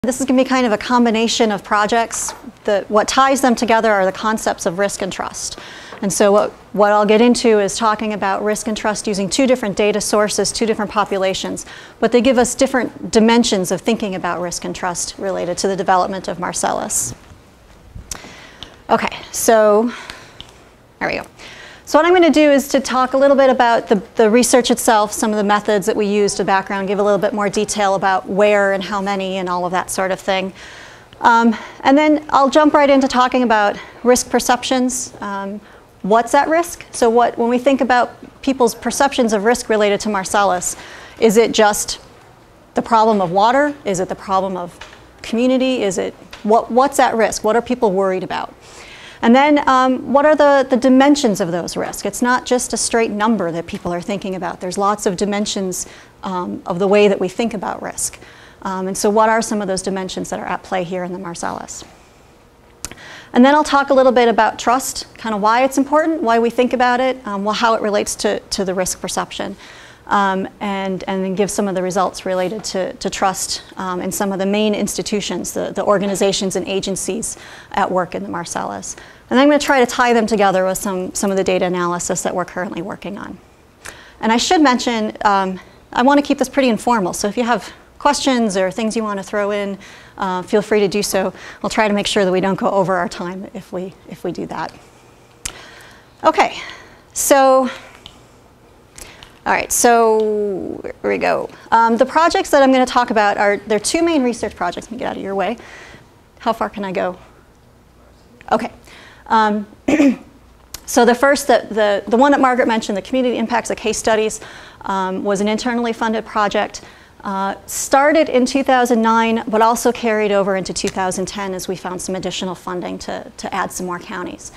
This is going to be kind of a combination of projects. What ties them together are the concepts of risk and trust. And so what I'll get into is talking about risk and trust using two different data sources, two different populations, but they give us different dimensions of thinking about risk and trust related to the development of Marcellus. Okay, so there we go. So what I'm going to do is to talk a little bit about the research itself, some of the methods that we used, a background, give a little bit more detail about where and how many and all of that sort of thing. And then I'll jump right into talking about risk perceptions. What's at risk? So when we think about people's perceptions of risk related to Marcellus, is it just the problem of water? Is it the problem of community? Is it what's at risk? What are people worried about? And then what are the dimensions of those risks? It's not just a straight number that people are thinking about. There's lots of dimensions of the way that we think about risk. And so what are some of those dimensions that are at play here in the Marcellus? And then I'll talk a little bit about trust, kind of why it's important, why we think about it, how it relates to the risk perception, and then give some of the results related to trust in some of the main institutions, the organizations and agencies at work in the Marcellus. And then I'm going to try to tie them together with some of the data analysis that we're currently working on. And I should mention, I want to keep this pretty informal, so if you have questions or things you want to throw in, feel free to do so. We'll try to make sure that we don't go over our time if we do that. Okay, so all right, so here we go. The projects that I'm going to talk about there are two main research projects. Let me get out of your way. How far can I go? Okay. So the first, the one that Margaret mentioned, the community impacts of case studies, was an internally funded project. Started in 2009, but also carried over into 2010 as we found some additional funding to add some more counties.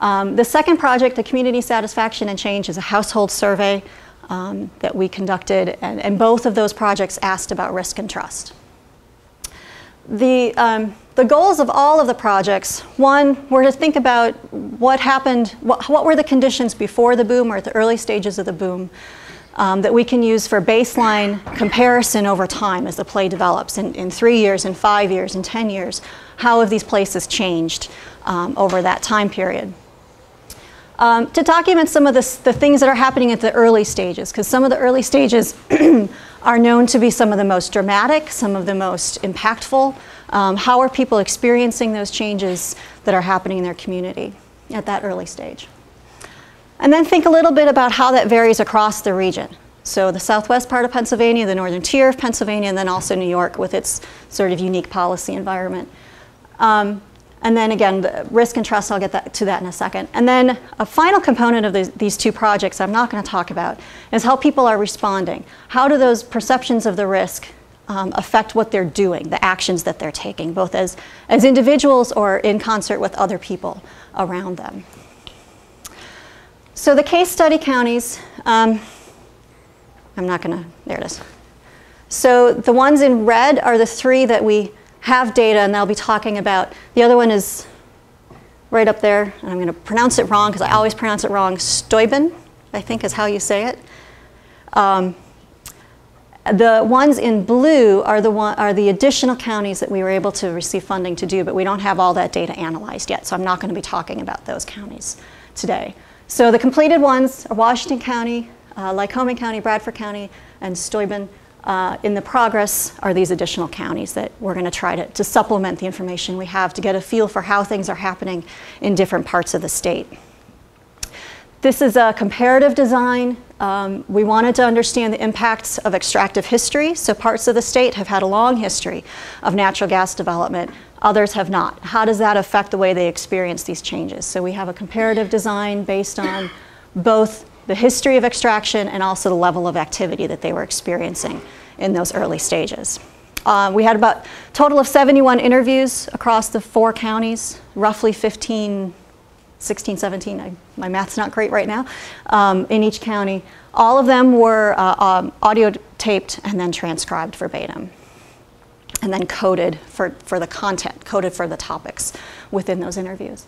The second project, the community satisfaction and change, is a household survey that we conducted, and both of those projects asked about risk and trust. The goals of all of the projects, one, were to think about what happened, what were the conditions before the boom or at the early stages of the boom that we can use for baseline comparison over time as the play develops in 3 years, in 5 years, in 10 years. How have these places changed over that time period? To document some of the things that are happening at the early stages, because some of the early stages are known to be some of the most dramatic, some of the most impactful. How are people experiencing those changes that are happening in their community at that early stage? And then think a little bit about how that varies across the region. So the southwest part of Pennsylvania, the northern tier of Pennsylvania, and then also New York with its sort of unique policy environment. And then again, the risk and trust, I'll get to that in a second. And then a final component of these two projects I'm not going to talk about is how people are responding. How do those perceptions of the risk affect what they're doing, the actions that they're taking, both as individuals or in concert with other people around them. So the case study counties, I'm not going to, there it is. So the ones in red are the three that we have data, and they'll be talking about. The other one is right up there, and I'm going to pronounce it wrong because I always pronounce it wrong. Steuben, I think is how you say it. The ones in blue are the additional counties that we were able to receive funding to do, but we don't have all that data analyzed yet, so I'm not going to be talking about those counties today. So the completed ones are Washington County, Lycoming County, Bradford County, and Steuben. In the progress are these additional counties that we're going to try to supplement the information we have to get a feel for how things are happening in different parts of the state. This is a comparative design. We wanted to understand the impacts of extractive history. So parts of the state have had a long history of natural gas development. Others have not. How does that affect the way they experience these changes? So we have a comparative design based on both the history of extraction and also the level of activity that they were experiencing in those early stages. We had about a total of 71 interviews across the 4 counties, roughly 16, 17, my math's not great right now, in each county. All of them were audio taped and then transcribed verbatim, and then coded for the content, coded for the topics within those interviews.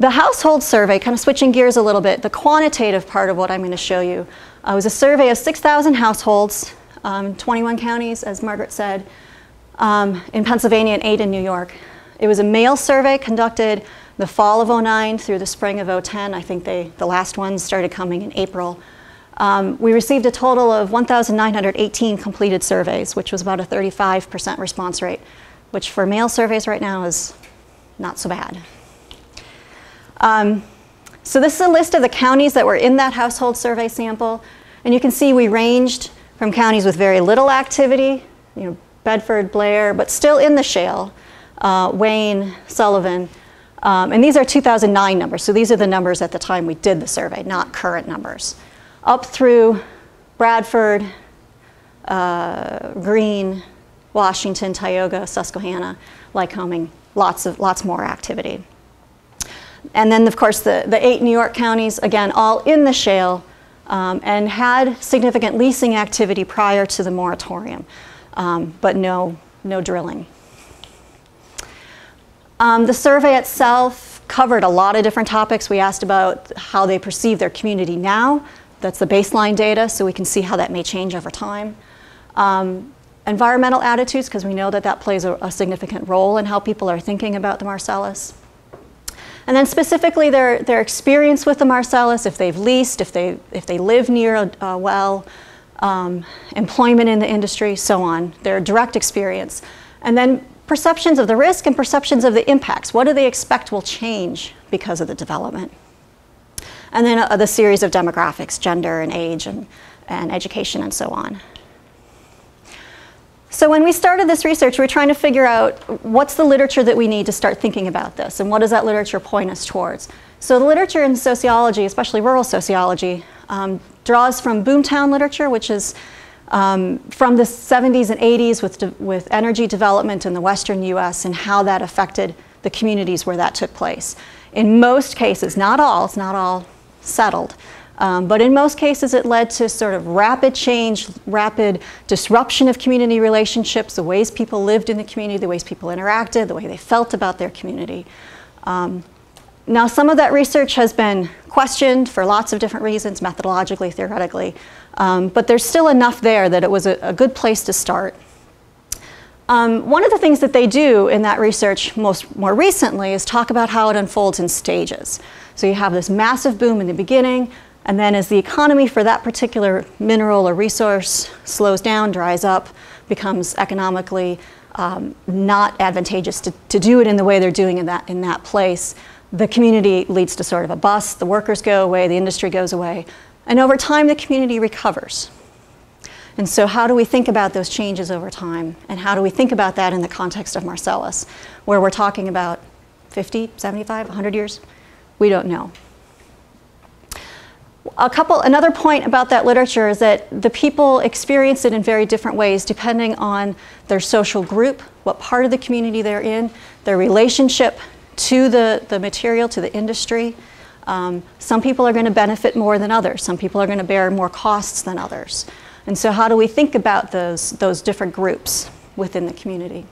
The household survey, kind of switching gears a little bit, the quantitative part of what I'm going to show you, was a survey of 6,000 households, 21 counties, as Margaret said. in Pennsylvania and 8 in New York. It was a mail survey conducted the fall of '09 through the spring of '10. I think the last ones started coming in April. We received a total of 1,918 completed surveys, which was about a 35% response rate, which for mail surveys right now is not so bad. So this is a list of the counties that were in that household survey sample. And you can see we ranged from counties with very little activity, Bedford, Blair, but still in the shale, Wayne, Sullivan. And these are 2009 numbers. So these are the numbers at the time we did the survey, not current numbers. Up through Bradford, Greene, Washington, Tioga, Susquehanna, Lycoming, lots more activity. And then, of course, the 8 New York counties, again, all in the shale, and had significant leasing activity prior to the moratorium, but no drilling. The survey itself covered a lot of different topics. We asked about how they perceive their community now. That's the baseline data, so we can see how that may change over time. Environmental attitudes, because we know that plays a significant role in how people are thinking about the Marcellus. And then specifically their experience with the Marcellus, if they've leased, if they live near a well, employment in the industry, so on, their direct experience. And then perceptions of the risk and perceptions of the impacts. What do they expect will change because of the development? And then the series of demographics, gender and age and education and so on. So when we started this research, we were trying to figure out what's the literature that we need to start thinking about this, and what does that literature point us towards? So the literature in sociology, especially rural sociology, draws from boomtown literature, which is from the 70s and 80s with energy development in the western US and how that affected the communities where that took place. In most cases, not all, it's not all settled, but in most cases it led to sort of rapid change, rapid disruption of community relationships, the ways people lived in the community, the ways people interacted, the way they felt about their community. Now some of that research has been questioned for lots of different reasons, methodologically, theoretically, but there's still enough there that it was a good place to start. One of the things that they do in that research more recently is talk about how it unfolds in stages. So you have this massive boom in the beginning, and then as the economy for that particular mineral or resource slows down, dries up, becomes economically not advantageous to do it in the way they're doing in that place, the community leads to sort of a bust, the workers go away, the industry goes away, and over time the community recovers. And so how do we think about those changes over time? And how do we think about that in the context of Marcellus, where we're talking about 50, 75, 100 years? We don't know. Another point about that literature is that the people experience it in very different ways depending on their social group, what part of the community they're in, their relationship to the material, to the industry. Some people are going to benefit more than others. Some people are going to bear more costs than others. And so how do we think about those different groups within the community?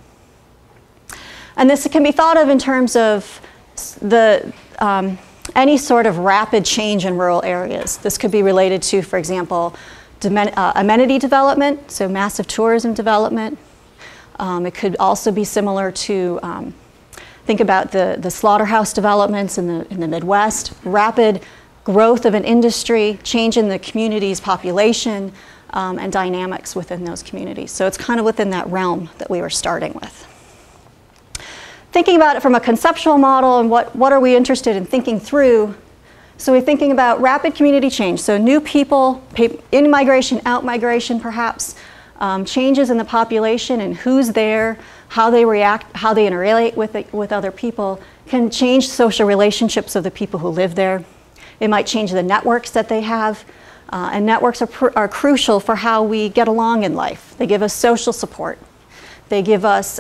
And this can be thought of in terms of any sort of rapid change in rural areas. This could be related to, for example, amenity development, so massive tourism development. It could also be similar to, think about the slaughterhouse developments in the Midwest, rapid growth of an industry, change in the community's population, and dynamics within those communities. So it's kind of within that realm that we were starting with. Thinking about it from a conceptual model and what are we interested in thinking through. So we're thinking about rapid community change. So new people, in migration, out migration perhaps, changes in the population and who's there, how they react, how they interrelate with other people can change social relationships of the people who live there. It might change the networks that they have. And networks are crucial for how we get along in life. They give us social support. They give us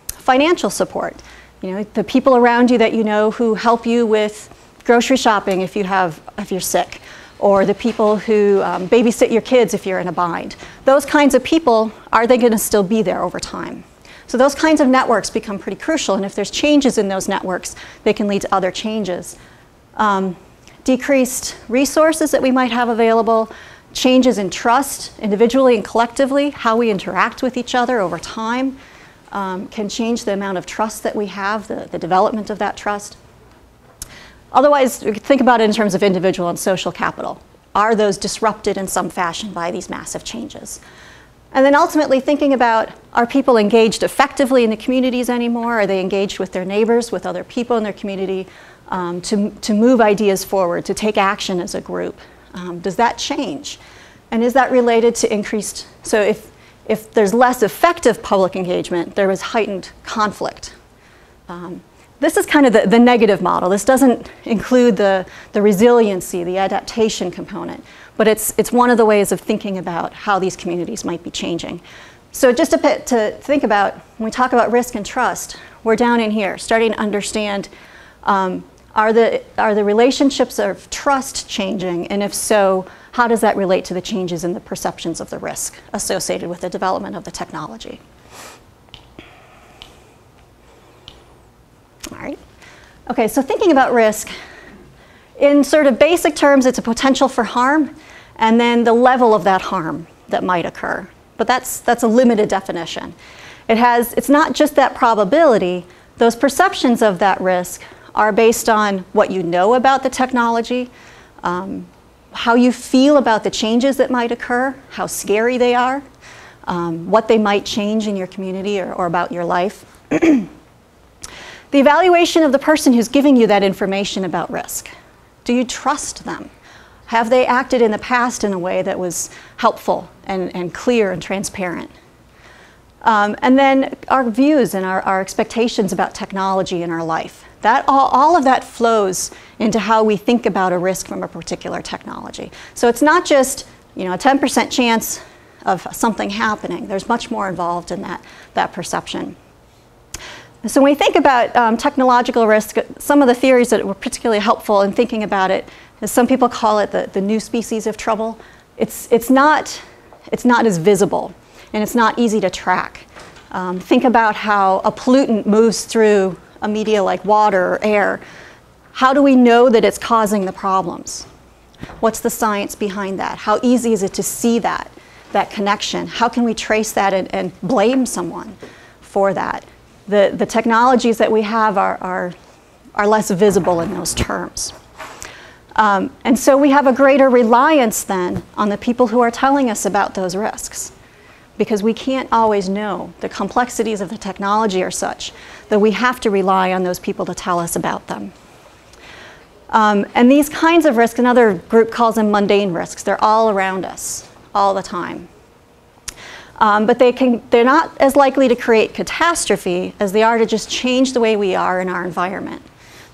financial support. You know, the people around you that you know who help you with grocery shopping if you're sick, or the people who babysit your kids if you're in a bind. Those kinds of people, are they going to still be there over time? So those kinds of networks become pretty crucial, and if there's changes in those networks, they can lead to other changes. Decreased resources that we might have available, changes in trust, individually and collectively, how we interact with each other over time. can change the amount of trust that we have, the development of that trust. Otherwise, we could think about it in terms of individual and social capital. Are those disrupted in some fashion by these massive changes? And then ultimately thinking about, are people engaged effectively in the communities anymore? Are they engaged with their neighbors, with other people in their community, to move ideas forward, to take action as a group? Does that change? And is that related to increased, so if there's less effective public engagement, there is heightened conflict. This is kind of the negative model. This doesn't include the resiliency, the adaptation component, but it's one of the ways of thinking about how these communities might be changing. So just to think about, when we talk about risk and trust, we're down in here, starting to understand, are the relationships of trust changing? And if so, how does that relate to the changes in the perceptions of the risk associated with the development of the technology? All right. Okay, so thinking about risk, in sort of basic terms, it's a potential for harm, and then the level of that harm that might occur. But that's a limited definition. It's not just that probability. Those perceptions of that risk are based on what you know about the technology, how you feel about the changes that might occur, how scary they are, what they might change in your community or about your life. The evaluation of the person who's giving you that information about risk. Do you trust them? Have they acted in the past in a way that was helpful and clear and transparent? And then our views and our expectations about technology in our life. All of that flows into how we think about a risk from a particular technology. So it's not just a 10% chance of something happening. There's much more involved in that perception. So when we think about technological risk, some of the theories that were particularly helpful in thinking about it is some people call it the new species of trouble. It's not as visible, and it's not easy to track. Think about how a pollutant moves through a media like water or air. How do we know that it's causing the problems? What's the science behind that? How easy is it to see that connection? How can we trace that and blame someone for that? The technologies that we have are less visible in those terms. And so we have a greater reliance then on the people who are telling us about those risks, because we can't always know. The complexities of the technology are such that we have to rely on those people to tell us about them. And these kinds of risks, another group calls them mundane risks. They're all around us, all the time. But they're not as likely to create catastrophe as they are to just change the way we are in our environment,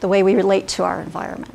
the way we relate to our environment.